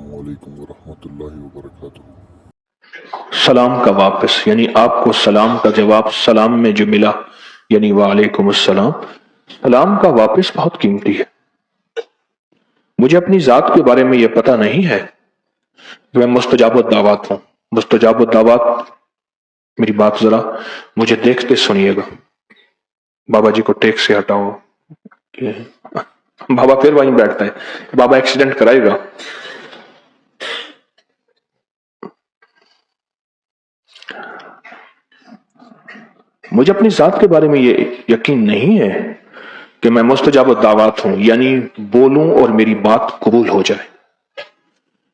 अस्सलामुअलैकुम वरहमतुल्लाहि वबरकातुहू। सलाम का वापस यानी आपको सलाम का जवाब सलाम में जो मिला यानी वालेकुम अस्सलाम, सलाम का वापस बहुत कीमती है। मुझे अपनी जात के बारे में यह पता नहीं है कि मैं मुस्तजाबुद दावत हूं। मुस्तजाबुद दावत, मेरी बात जरा मुझे देखते सुनिएगा। बाबा जी को टेक से हटाओ। बाबा फिर वहीं बैठता है, बाबा एक्सीडेंट कराएगा। मुझे अपनी जात के बारे में ये यकीन नहीं है कि मैं मुस्तजाब दावत हूं यानी बोलूं और मेरी बात कबूल हो जाए,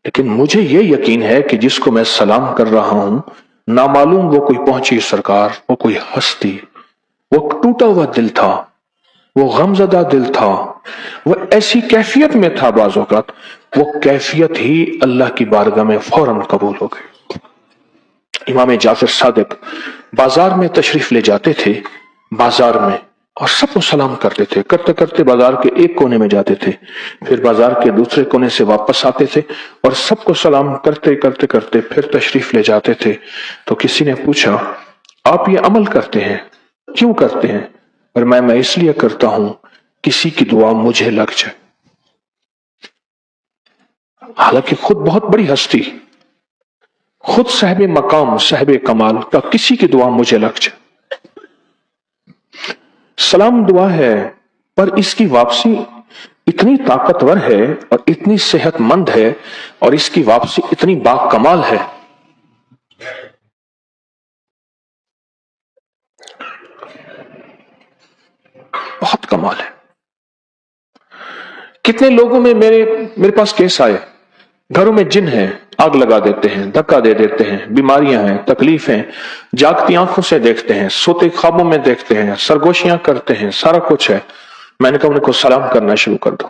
लेकिन मुझे ये यकीन है कि जिसको मैं सलाम कर रहा हूं नामालूम वो कोई पहुंची सरकार, वो कोई हस्ती, वो टूटा हुआ दिल था, वो गमजदा दिल था, वो ऐसी कैफियत में था, बाज़ औक़ात वो कैफियत ही अल्लाह की बारगाह में फौरन कबूल हो गई। इमाम जाफर सादिक बाजार में तशरीफ ले जाते थे, बाजार में, और सबको सलाम करते थे। करते करते बाजार के एक कोने में जाते थे, फिर बाजार के दूसरे कोने से वापस आते थे और सबको सलाम करते करते करते फिर तशरीफ ले जाते थे। तो किसी ने पूछा, आप ये अमल करते हैं, क्यों करते हैं? और मैं इसलिए करता हूं किसी की दुआ मुझे लग जाए। हालांकि खुद बहुत बड़ी हस्ती, खुद साहिब मकाम साहिब कमाल का किसी की दुआ मुझे लग जाए। सलाम दुआ है, पर इसकी वापसी इतनी ताकतवर है और इतनी सेहतमंद है और इसकी वापसी इतनी बाकमाल है। बहुत कमाल है। कितने लोगों में मेरे पास केस आए, घरों में जिन है, आग लगा देते हैं, धक्का दे देते हैं, बीमारियां हैं, तकलीफें, जागती आंखों से देखते हैं, सोते ख्वाबों में देखते हैं, सरगोशियां करते हैं, सारा कुछ है। मैंने कहा उनको सलाम करना शुरू कर दो।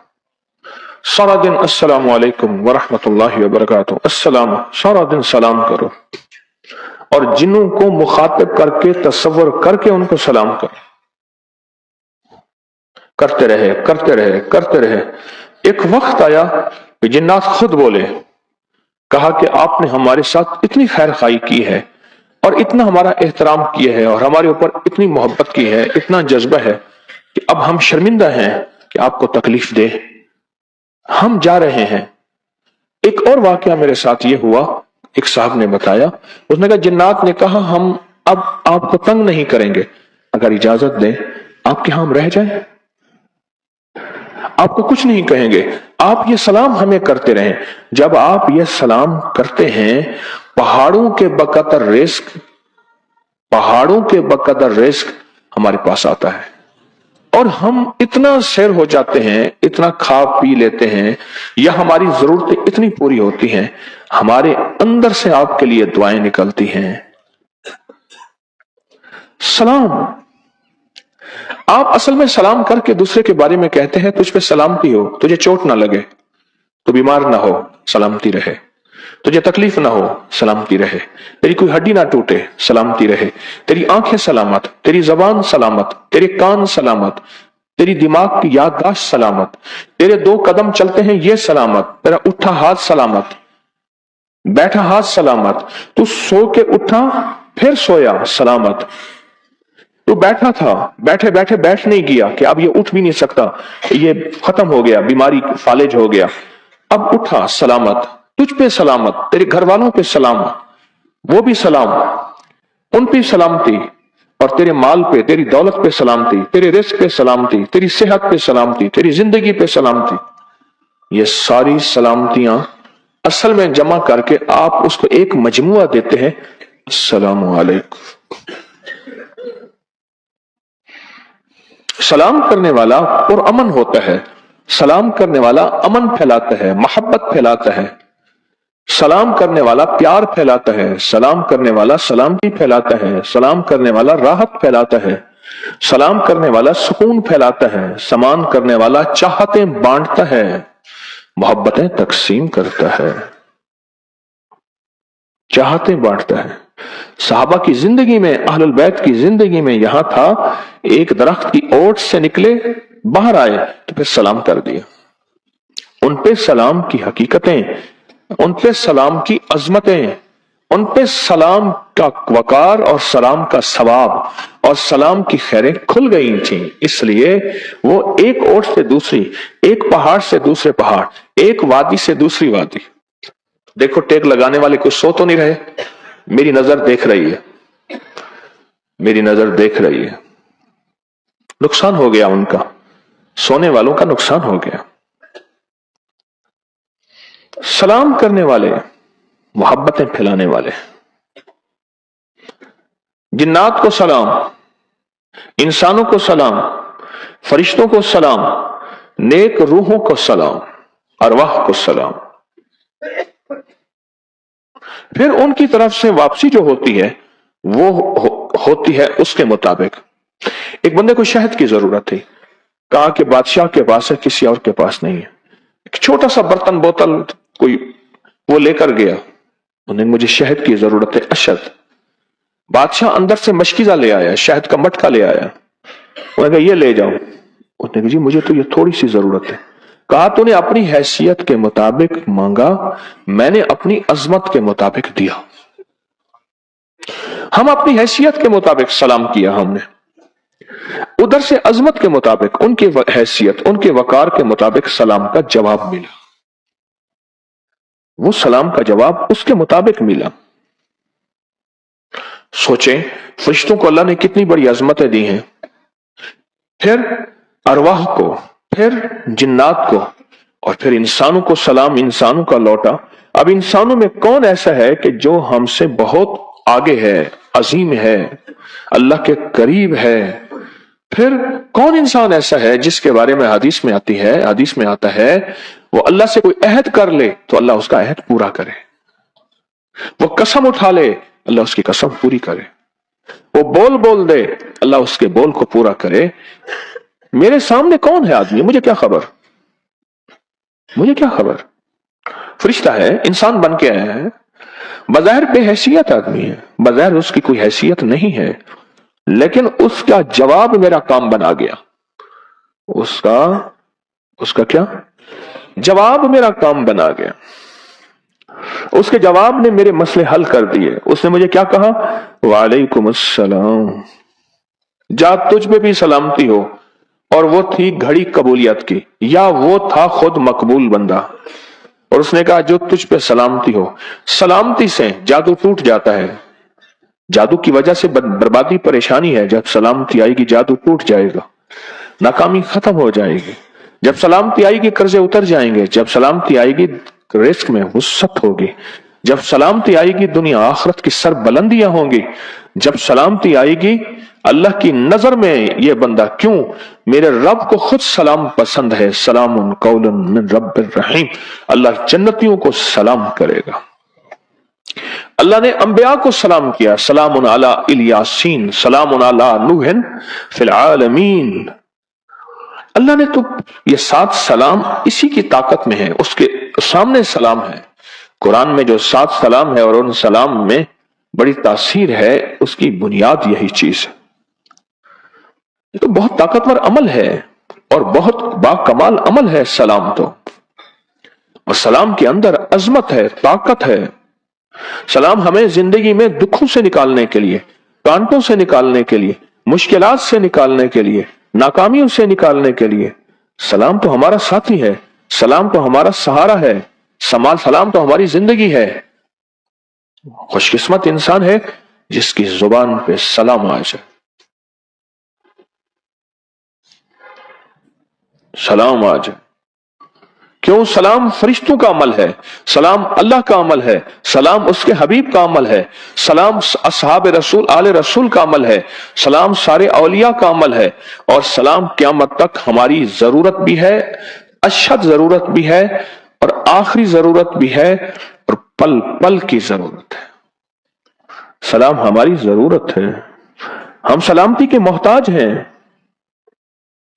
सारा दिन अस्सलामु अलैकुम वरहमतुल्लाहि वबरकातुहू, अस्सलाम, सारा दिन सलाम करो और जिन्नों को मुखातिब करके तसव्वुर करके उनको सलाम करो। करते रहे करते रहे करते रहे। एक वक्त आया कि जिन्नात खुद बोले, कहा कि आपने हमारे साथ इतनी खैर खाई की है और इतना हमारा एहतराम किया है और हमारे ऊपर इतनी मोहब्बत की है, इतना जज्बा है कि अब हम शर्मिंदा हैं कि आपको तकलीफ दे, हम जा रहे हैं। एक और वाकया मेरे साथ ये हुआ, एक साहब ने बताया, उसने कहा जिन्नात ने कहा हम अब आपको तंग नहीं करेंगे, अगर इजाजत दें आपके यहां हम रह जाएं, आपको कुछ नहीं कहेंगे, आप ये सलाम हमें करते रहें। जब आप ये सलाम करते हैं, पहाड़ों के बकदर रिस्क, पहाड़ों के बकदर रिस्क हमारे पास आता है और हम इतना शेर हो जाते हैं, इतना खा पी लेते हैं, या हमारी जरूरतें इतनी पूरी होती हैं, हमारे अंदर से आपके लिए दुआएं निकलती हैं। सलाम, आप असल में सलाम करके दूसरे के बारे में कहते हैं तुझ पे सलामती हो, तुझे चोट ना लगे, तू बीमार ना हो, सलामती रहे, तुझे तकलीफ ना हो, सलामती रहे, तेरी कोई हड्डी ना टूटे, सलामती रहे, तेरी आंखें सलामत, तेरी जबान सलामत, तेरे कान सलामत, तेरी दिमाग की याददाश्त सलामत, तेरे 2 कदम चलते हैं ये सलामत, तेरा उठा हाथ सलामत, बैठा हाथ सलामत, तू सो के उठा फिर सोया सलामत, तू बैठा था, बैठे बैठे बैठ नहीं गया कि अब ये उठ भी नहीं सकता, ये खत्म हो गया, बीमारी फालिज हो गया, अब उठा सलामत, तुझ पे सलामत, तेरे घर वालों पे सलामत, वो भी सलाम, उन पे सलामती, और तेरे माल पे, तेरी दौलत पे सलामती, तेरे रिस्क पे सलामती, तेरी सेहत पे सलामती, तेरी जिंदगी पे सलामती। ये सारी सलामतियां असल में जमा करके आप उसको एक मजमुआ देते हैं, अस्सलामु अलैकुम। सलाम करने वाला और अमन होता है, सलाम करने वाला अमन फैलाता है, मोहब्बत फैलाता है, सलाम करने वाला प्यार फैलाता है, सलाम करने वाला सलामती फैलाता है, सलाम करने वाला राहत फैलाता है, सलाम करने वाला सुकून फैलाता है, सलाम करने वाला चाहतें बांटता है, मोहब्बतें तकसीम करता है, चाहतें बांटता है। सहाबा की जिंदगी में, अहलुल बैत की जिंदगी में यहां था, एक दरख्त की ओट से निकले, बाहर आए तो फिर सलाम कर दिया। उन पे सलाम की हकीकतें उन पे सलाम की अजमतें, उन पे सलाम का वकार और सलाम का सवाब और सलाम की खैरें खुल गई थीं। इसलिए वो एक ओट से दूसरी, एक पहाड़ से दूसरे पहाड़, एक वादी से दूसरी वादी, देखो टेक लगाने वाले कुछ सो तो नहीं रहे, मेरी नजर देख रही है, मेरी नजर देख रही है। नुकसान हो गया उनका, सोने वालों का नुकसान हो गया। सलाम करने वाले, मोहब्बतें फैलाने वाले, जिन्नात को सलाम, इंसानों को सलाम, फरिश्तों को सलाम, नेक रूहों को सलाम, अरवाह को सलाम। फिर उनकी तरफ से वापसी जो होती है वो होती है उसके मुताबिक। एक बंदे को शहद की जरूरत थी, कहा कि बादशाह के पास है, किसी और के पास नहीं है। एक छोटा सा बर्तन बोतल कोई वो लेकर गया, उन्हें मुझे शहद की जरूरत है, अशद। बादशाह अंदर से मशकीजा ले आया, शहद का मटका ले आया, उन्होंने कहा ये ले जाओ। उसने कहा जी मुझे तो ये थोड़ी सी जरूरत है। कहा तूने अपनी हैसियत के मुताबिक मांगा, मैंने अपनी अजमत के मुताबिक दिया। हम अपनी हैसियत के मुताबिक सलाम किया हमने, उधर से अजमत के मुताबिक, उनकी हैसियत, उनके वकार के मुताबिक सलाम का जवाब मिला। वो सलाम का जवाब उसके मुताबिक मिला। सोचें फरिश्तों को अल्लाह ने कितनी बड़ी अजमतें दी हैं, फिर अरवाह को, फिर जिन्नात को, और फिर इंसानों को सलाम, इंसानों का लौटा। अब इंसानों में कौन ऐसा है कि जो हमसे बहुत आगे है, अजीम है, अल्लाह के करीब है? फिर कौन इंसान ऐसा है जिसके बारे में हदीस में आती है, हदीस में आता है वो अल्लाह से कोई अहद कर ले तो अल्लाह उसका अहद पूरा करे, वो कसम उठा ले अल्लाह उसकी कसम पूरी करे, वो बोल दे अल्लाह उसके बोल को पूरा करे। मेरे सामने कौन है आदमी, मुझे क्या खबर, मुझे क्या खबर? फरिश्ता है, इंसान बन के आया है, बज़ाहिर बेहैसियत आदमी है, बज़ाहिर उसकी कोई हैसियत नहीं है, लेकिन उसका जवाब मेरा काम बना गया। उसका क्या जवाब मेरा काम बना गया। उसके जवाब ने मेरे मसले हल कर दिए। उसने मुझे क्या कहा, वालेकुम अस्सलाम, जा तुझ पे भी सलामती हो। और वो थी घड़ी कबूलियत की, या वो था खुद मकबूल बंदा। और उसने कहा जो तुझ पे सलामती हो। सलामती से जादू टूट जाता है, जादू की वजह से बर्बादी परेशानी है। जब सलामती आएगी जादू टूट जाएगा, नाकामी खत्म हो जाएगी। जब सलामती आएगी कर्जे उतर जाएंगे। जब सलामती आएगी रिस्क में वुसअत होगी। जब सलामती आएगी दुनिया आखिरत की सर बुलंदियां होंगी। जब सलामती आएगी अल्लाह की नजर में ये बंदा, क्यों मेरे रब को खुद सलाम पसंद है, सलामुन कौलन मिन रब्बिर रहीम, अल्लाह जन्नतियों को सलाम करेगा। अल्लाह ने अंबिया को सलाम किया, सलामुन अला इलियासीन, सलामुन अला नूहन फिल आलमीन। अल्लाह ने तो ये 7 सलाम इसी की ताकत में है, उसके सामने सलाम है। कुरान में जो 7 सलाम है और उन सलाम में बड़ी तासीर है, उसकी बुनियाद यही चीज है। ये तो बहुत ताकतवर अमल है और बहुत बाकमाल अमल है सलाम तो। और सलाम के अंदर अजमत है, ताकत है। सलाम हमें जिंदगी में दुखों से निकालने के लिए, कांटों से निकालने के लिए, मुश्किलात से निकालने के लिए, नाकामियों से निकालने के लिए, सलाम तो हमारा साथी है, सलाम तो हमारा सहारा है, सलाम तो हमारी जिंदगी है। खुशकिस्मत इंसान है जिसकी जुबान पे सलाम आ जाए, सलाम आ जाए। क्यों? सलाम फरिश्तों का अमल है, सलाम अल्लाह का अमल है, सलाम उसके हबीब का अमल है, सलाम असहाब रसूल आले रसूल का अमल है, सलाम सारे औलिया का अमल है। और सलाम क़यामत तक हमारी जरूरत भी है, अशद जरूरत भी है और आखिरी जरूरत भी है और पल पल की जरूरत है। सलाम हमारी जरूरत है, हम सलामती के मोहताज हैं,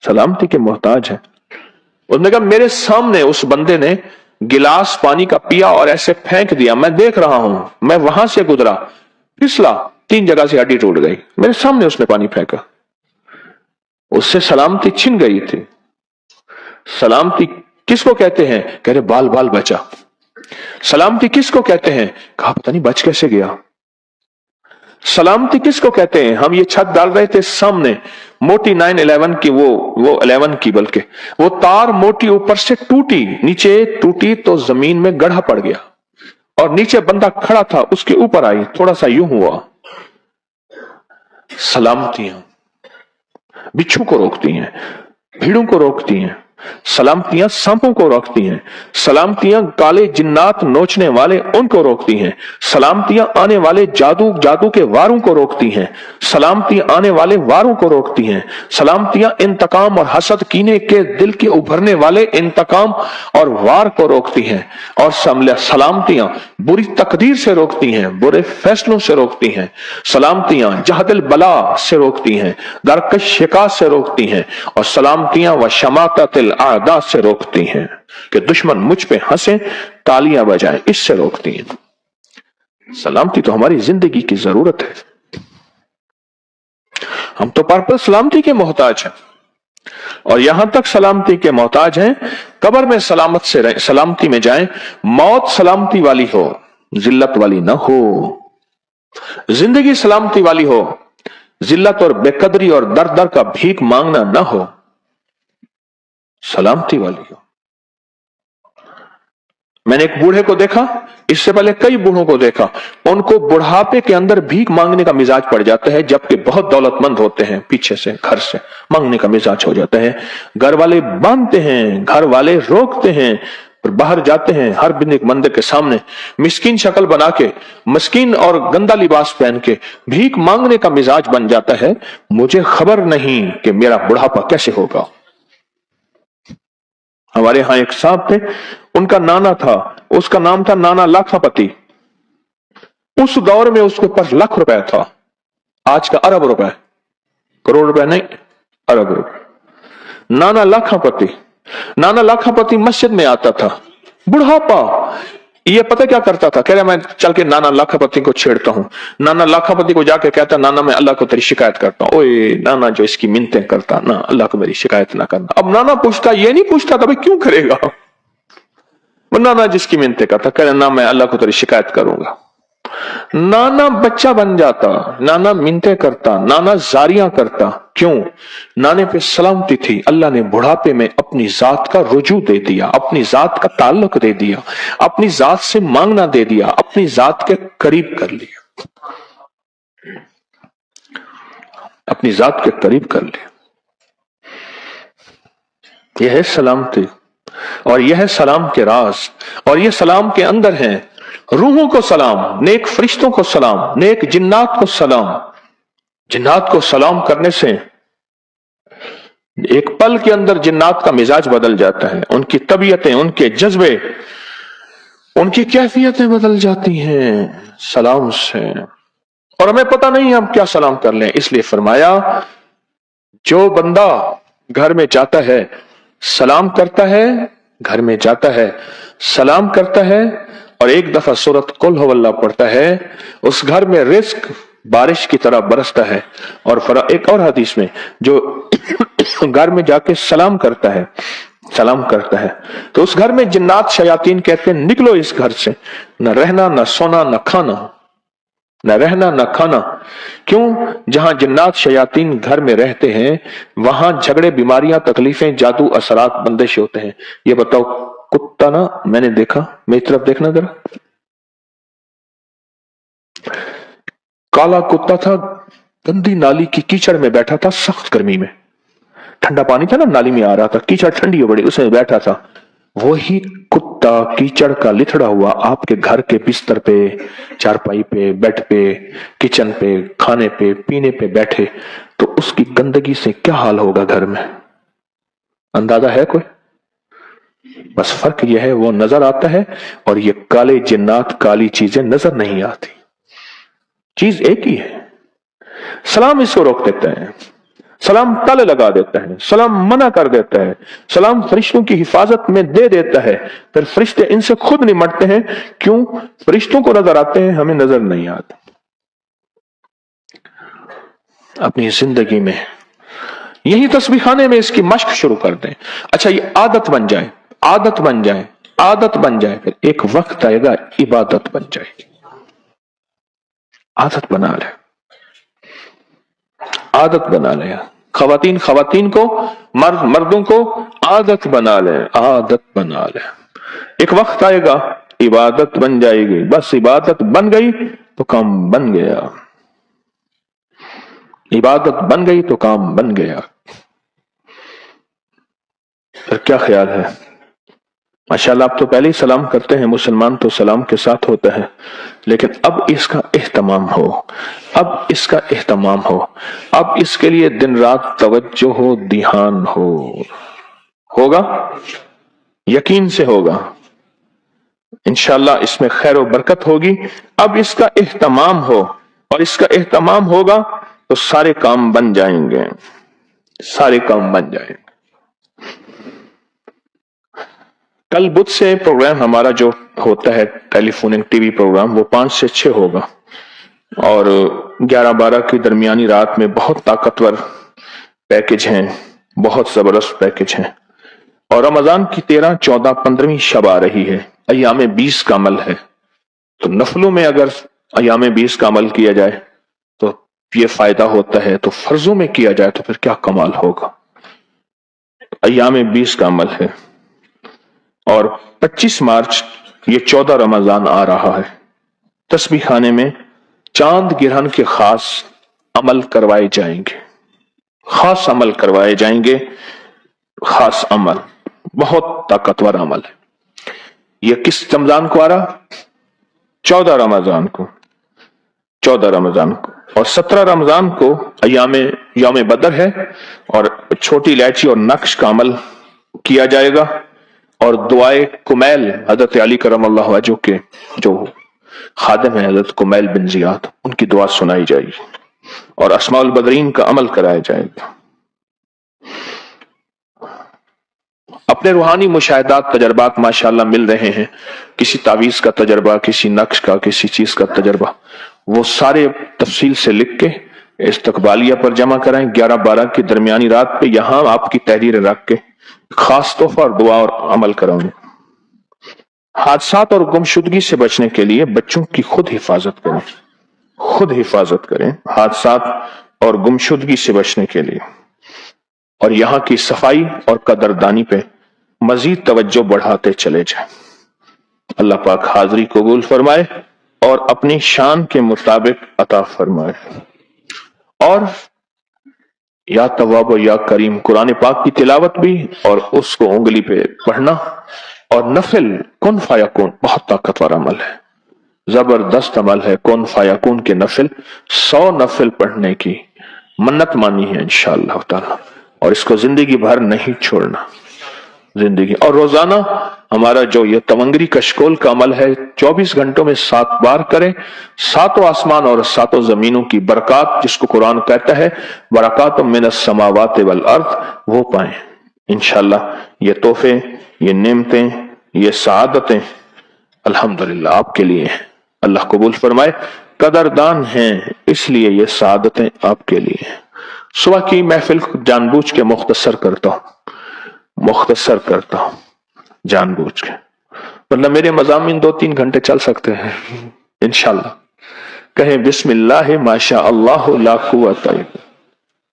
सलामती के मोहताज हैं। उसने कहा मेरे सामने उस बंदे ने गिलास पानी का पिया और ऐसे फेंक दिया, मैं देख रहा हूं, मैं वहां से गुजरा, फिसला, 3 जगह से हड्डी टूट गई, मेरे सामने उसने पानी फेंका, उससे सलामती छिन गई थी। सलामती किसको कहते हैं? कह रहे बाल बाल बचा, सलामती किसको कहते हैं? कहा पता नहीं बच कैसे गया। सलामती किसको कहते हैं? हम ये छत डाल रहे थे सामने, मोटी 911 की, वो 11 की, बल्कि वो तार मोटी ऊपर से टूटी, नीचे टूटी तो जमीन में गड्ढा पड़ गया और नीचे बंदा खड़ा था, उसके ऊपर आई, थोड़ा सा यूं हुआ। सलामतियां बिच्छू को रोकती हैं, भीड़ों को रोकती हैं, सलामतियां सांपों को रोकती हैं, सलामतियां काले जिन्नात नोचने वाले उनको रोकती हैं, सलामतियां आने वाले जादू के वारों को रोकती हैं, सलामतियां आने वाले वारों को रोकती हैं, सलामतियां इंतकाम और हसद कीने के दिल के उभरने वाले इंतकाम और वार को रोकती हैं, और सलामतियां बुरी तकदीर से रोकती हैं, बुरे फैसलों से रोकती हैं, सलामतियां जहदिल बला से रोकती हैं, दरकश शिकायत से रोकती हैं, और सलामतियां व शमाततिल आदा से रोकती हैं कि दुश्मन मुझ पे हंसे, तालियां बजाएं, इससे रोकती हैं। सलामती तो हमारी जिंदगी की जरूरत है। हम तो पर सलामती के मोहताज हैं, और यहां तक सलामती के मोहताज हैं, कब्र में सलामती में जाएं, मौत सलामती वाली हो, जिल्लत वाली ना हो, जिंदगी सलामती वाली हो, जिल्लत और बेकदरी और दर दर का भीख मांगना ना हो, सलामती वाली हो। मैंने एक बूढ़े को देखा, इससे पहले कई बूढ़ों को देखा, उनको बुढ़ापे के अंदर भीख मांगने का मिजाज पड़ जाता है, जबकि बहुत दौलतमंद होते हैं, पीछे से घर से मांगने का मिजाज हो जाता है। घर वाले बांधते हैं, घर वाले रोकते हैं, बाहर जाते हैं हर बिंदु मंदिर के सामने मिस्कीन शक्ल बना के, मस्कीन और गंदा लिबास पहन के भीख मांगने का मिजाज बन जाता है। मुझे खबर नहीं कि मेरा बुढ़ापा कैसे होगा। हमारे यहां एक साहब थे, उनका नाना था, उसका नाम था नाना लाखापति। उस दौर में उसके पास लाख रुपए था, आज का अरब रुपए, करोड़ रुपए नहीं, अरब रुपए। नाना लाखापति, नाना लाखापति मस्जिद में आता था, बुढ़ापा, ये पता क्या करता था, कह रहा मैं चल के नाना लाखापति को छेड़ता हूं। नाना लाखापति को जाके कहता, नाना मैं अल्लाह को तेरी शिकायत करता हूं। ओए नाना जो इसकी मिन्नतें करता ना, अल्लाह को मेरी शिकायत ना करना। अब नाना पूछता, ये नहीं पूछता था भाई क्यों करेगा, वो नाना जिसकी मिन्नतें करता, कह रहा ना मैं अल्लाह को तेरी शिकायत करूंगा। नाना बच्चा बन जाता, नाना मिन्नतें करता, नाना जारियां करता। क्यों? नाने पे सलामती थी, अल्लाह ने बुढ़ापे में अपनी जात का रुजू दे दिया, अपनी जात का ताल्लुक दे दिया, अपनी जात से मांगना दे दिया, अपनी जात के करीब कर लिया, अपनी जात के करीब कर लिया। यह है सलामती, और यह है सलाम के राज, और यह सलाम के अंदर है रूहों को सलाम, नेक फरिश्तों को सलाम, नेक जिन्नात को सलाम। जिन्नात को सलाम करने से एक पल के अंदर जिन्नात का मिजाज बदल जाता है, उनकी तबीयतें, उनके जज्बे, उनकी कैफियतें बदल जाती हैं सलाम से। और हमें पता नहीं हम क्या सलाम कर लें, इसलिए फरमाया जो बंदा घर में जाता है सलाम करता है, घर में जाता है सलाम करता है, और एक दफा सूरत कुल हुवल्लाह पढ़ता है, उस घर में रिस्क बारिश की तरह बरसता है। और एक और हदीस में जो घर में जाके सलाम करता है, सलाम करता है, तो उस घर में जिन्नात शयातीन कहते हैं निकलो इस घर से, न रहना न सोना न खाना, न रहना न खाना। क्यों? जहां जिन्नात शयातीन घर में रहते हैं वहां झगड़े, बीमारियां, तकलीफें, जादू, असरात, बंदिश होते हैं। ये बताओ, कुत्ता ना, मैंने देखा, मेरी तरफ देखना जरा, काला कुत्ता था, गंदी नाली की कीचड़ में बैठा था, सख्त गर्मी में, ठंडा पानी था ना नाली में आ रहा था, कीचड़ ठंडी हो बड़ी, उसमें बैठा था। वही कुत्ता कीचड़ का लिथड़ा हुआ आपके घर के बिस्तर पे, चारपाई पे, बेड पे, किचन पे, खाने पे, पीने पे बैठे, तो उसकी गंदगी से क्या हाल होगा घर में? अंदाजा है कोई? बस फर्क यह है वो नजर आता है और ये काले जिन्नात, काली चीजें नजर नहीं आती। चीज एक ही है। सलाम इसको रोक देता है, सलाम ताले लगा देता है, सलाम मना कर देता है, सलाम फरिश्तों की हिफाजत में दे देता है, फिर फरिश्ते इनसे खुद निमटते हैं। क्यों? फरिश्तों को नजर आते हैं, हमें नजर नहीं आते। अपनी जिंदगी में यही तस्बीह खाने में इसकी मश्क शुरू कर दें। अच्छा, ये आदत बन जाए, आदत बन जाए, आदत बन जाए, फिर एक वक्त आएगा इबादत बन जाएगी। आदत बना ले, आदत बना ले। खवातीन को, मर्दों को आदत बना ले, आदत बना ले। एक वक्त आएगा इबादत बन जाएगी, बस इबादत बन गई तो काम बन गया, इबादत बन गई तो काम बन गया। फिर क्या ख्याल है? माशाल्लाह आप तो पहले ही सलाम करते हैं, मुसलमान तो सलाम के साथ होता है, लेकिन अब इसका एहतमाम हो, अब इसका एहतमाम हो, अब इसके लिए दिन रात तवज्जो हो, ध्यान हो। होगा, यकीन से होगा, इंशाअल्लाह इसमें खैर और बरकत होगी। अब इसका एहतमाम हो, और इसका एहतमाम होगा तो सारे काम बन जाएंगे, सारे काम बन जाएंगे। कल बुध से प्रोग्राम हमारा जो होता है टेलीफोनिक टीवी प्रोग्राम, वो 5 से 6 होगा, और 11-12 की दरमियानी रात में बहुत ताकतवर पैकेज हैं, बहुत जबरदस्त पैकेज हैं। और रमजान की 13, 14, 15वीं शब आ रही है, अय्याम 20 का अमल है। तो नफलों में अगर अय्याम 20 का अमल किया जाए तो ये फायदा होता है, तो फर्जों में किया जाए तो फिर क्या कमाल होगा। अय्याम 20 का अमल है, और 25 मार्च ये 14 रमजान आ रहा है। तस्बीह खाने में चांद गिरहन के खास अमल करवाए जाएंगे, खास अमल करवाए जाएंगे, खास अमल, बहुत ताकतवर अमल है। ये किस रमजान को आ रहा? 14 रमजान को, 14 रमजान को। और 17 रमजान को यौम बदर है, और छोटी इलायची और नक्श का अमल किया जाएगा, और दुआए कुमैल हजरत अली करमल्लाहु वजहू के जो खादिम है हजरत कुमैल बिन जियाद, उनकी दुआ सुनाई जाएगी, और अस्माउल बदरीन का अमल कराया जाएगा। अपने रूहानी मुशाहिदात तजर्बात माशाअल्लाह मिल रहे हैं, किसी तावीज का तजर्बा, किसी नक्श का, किसी चीज का तजर्बा, वो सारे तफसील से लिख के इस्तकबालिया पर जमा कराएं। 11-12 की दरमियानी रात पे यहां आपकी तहरीर रख के खास तोहफा और दुआ और अमल कराऊंगे। हादसात और गुमशुदगी से बचने के लिए बच्चों की खुद हिफाजत करें, खुद हिफाजत करें हादसात और गुमशुदगी से बचने के लिए, और यहाँ की सफाई और कदरदानी पे मजीद तवज्जो बढ़ाते चले जाएं। अल्लाह पाक हाजिरी कबूल फरमाए और अपनी शान के मुताबिक अता फरमाए। और या तवाब या करीम कुरान पाक की तिलावत भी, और उसको उंगली पे पढ़ना, और नफिल कुन फायकुन बहुत ताकतवर अमल है, जबरदस्त अमल है। कुन फायकुन के नफिल 100 नफिल पढ़ने की मन्नत मानी है इंशाअल्लाह ताला, और इसको जिंदगी भर नहीं छोड़ना, जिंदगी। और रोजाना हमारा जो ये तवंगरी कशकोल का अमल है 24 घंटों में 7 बार करें, 7 आसमान और 7 जमीनों की बरकत, जिसको कुरान कहता है बरकातुम मिनस समावाति वल अर्द, वो पाएं इंशाअल्लाह। ये तोहफे, ये नेमतें, ये सआदतें अल्हम्दुलिल्लाह आपके लिए हैं। अल्लाह कबूल फरमाए। कदरदान हैं इसलिए ये सआदतें आपके लिए हैं। सुबह की महफिल जानबूझ के मुख्तसर करता हूं जानबूझ के, मतलब मेरे मज़ामीन 2-3 घंटे चल सकते हैं इंशाल्लाह। कहें बिस्मिल्लाह माशा अल्लाह ला कुव्वत इल्ला बिल्लाह।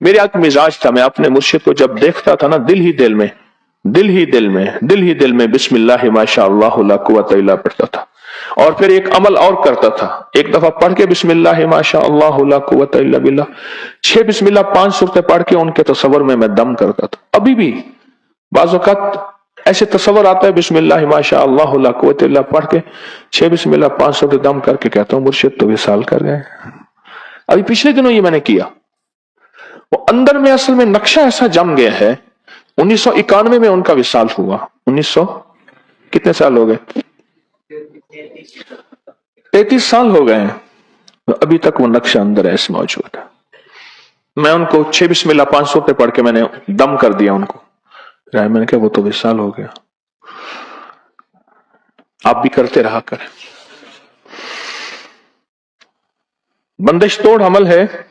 मेरे एक मिजाज था, मैं अपने मुर्शिद को जब देखता था ना, दिल ही दिल में बिस्मिल्लाह माशा अल्लाह ला कुव्वत इल्ला पढ़ता था। और फिर एक अमल और करता था, एक दफा पढ़ के बिस्मिल्लाह माशा अल्लाह ला कुव्वत इल्ला बिल्लाह 6 बिस्मिल्लाह 5 सूरतें पढ़ के उनके तसव्वुर में मैं दम करता था। अभी भी बाज़ औक़ात ऐसे तसव्वुर आता है, बिस्मिल्लाह माशा अल्लाह ला कुव्वत इल्ला पढ़ के 6 बिस्मिल्लाह 5 सूरतें दम करके कहता हूँ मुर्शिद तो विसाल कर गए। अभी पिछले दिनों ये मैंने किया, वो अंदर में असल में नक्शा ऐसा जम गया है। 1991 में उनका विसाल हुआ। 1900 कितने साल हो गए? 33 साल हो गए हैं, तो अभी तक वो नक्शा अंदर ऐसे मौजूद है। मैं उनको 6 बिस्मिल्लाह 5 सूरतें पढ़ के मैंने दम कर दिया उनको, मैंने कहा वो तो विसाल हो गया। आप भी करते रहा करें। बंदिश तोड़ अमल है,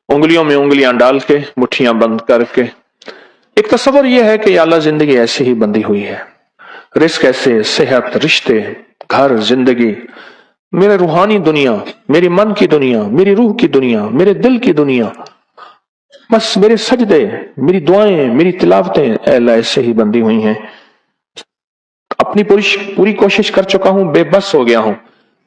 उंगलियों में उंगलियां डाल के, मुट्ठियां बंद करके। एक तस्वर यह है कि या अल्लाह जिंदगी ऐसे ही बंधी हुई है, रिस्क ऐसे, सेहत, रिश्ते, घर, जिंदगी, मेरे रूहानी दुनिया, मेरी मन की दुनिया, मेरी रूह की दुनिया, मेरे दिल की दुनिया, बस मेरे सजदे, मेरी दुआएं, मेरी तिलावतें ऐ अल्लाह ऐसे ही बंधी हुई हैं। अपनी पूरी कोशिश कर चुका हूं, बेबस हो गया हूं।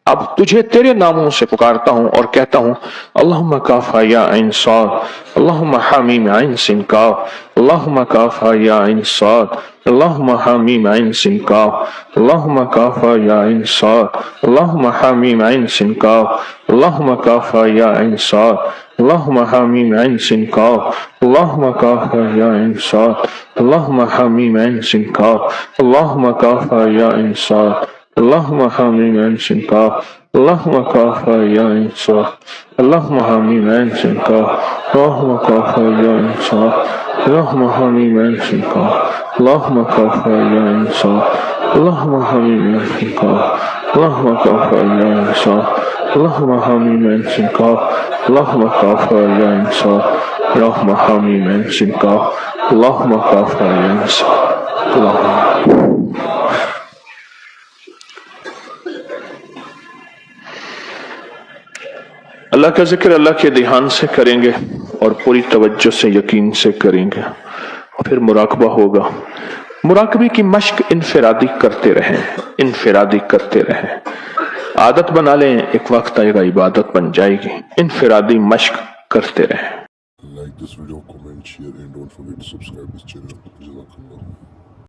अब तुझे तेरे नामों से पुकारता हूं और कहता हूं अल्लाहुम्मा काफा या ऐन साद, अल्लाहुम्मा हामीम ऐन सिन काफ, अल्लाहुम्मा काफा या ऐन साद, अल्लाहुम्मा हामीम ऐन सिन काफ, अल्लाहुम्मा काफा या ऐन साद, अल्लाहुम्मा हामीम ऐन सिन काफ, अल्लाहुम्मा काफा या ऐन साद, अल्लाहुम्मा हामीम ऐन सिन काफ, अल्लाहुम्मा काफा या ऐन साद, अल्लाहुम्मा हामीम ऐन सिन काफ, अल्लाहुम्मा काफा या ऐन साद, اللهم حامين عين سنكاف، اللهم كافى يا إنصاف، اللهم حامين عين سنكاف، اللهم كافى يا إنصاف، اللهم حامين عين سنكاف، اللهم كافى يا إنصاف، اللهم حامين عين سنكاف، اللهم كافى يا إنصاف، اللهم حامين عين سنكاف، اللهم كافى يا إنصاف، اللهم حامين عين سنكاف، اللهم كافى يا إنصاف، اللهم اللہ کا ذکر اللہ کے دھیان سے کریں گے اور پوری توجہ سے یقین سے کریں گے، اور پھر مراقبہ ہوگا۔ مراقبے کی مشق انفرادی کرتے رہیں، عادت بنا لیں، ایک وقت آئے گا عبادت بن جائے گی۔ انفرادی مشق کرتے رہیں۔ Like this video, comment, share and don't forget to subscribe this channel. Jazakallah.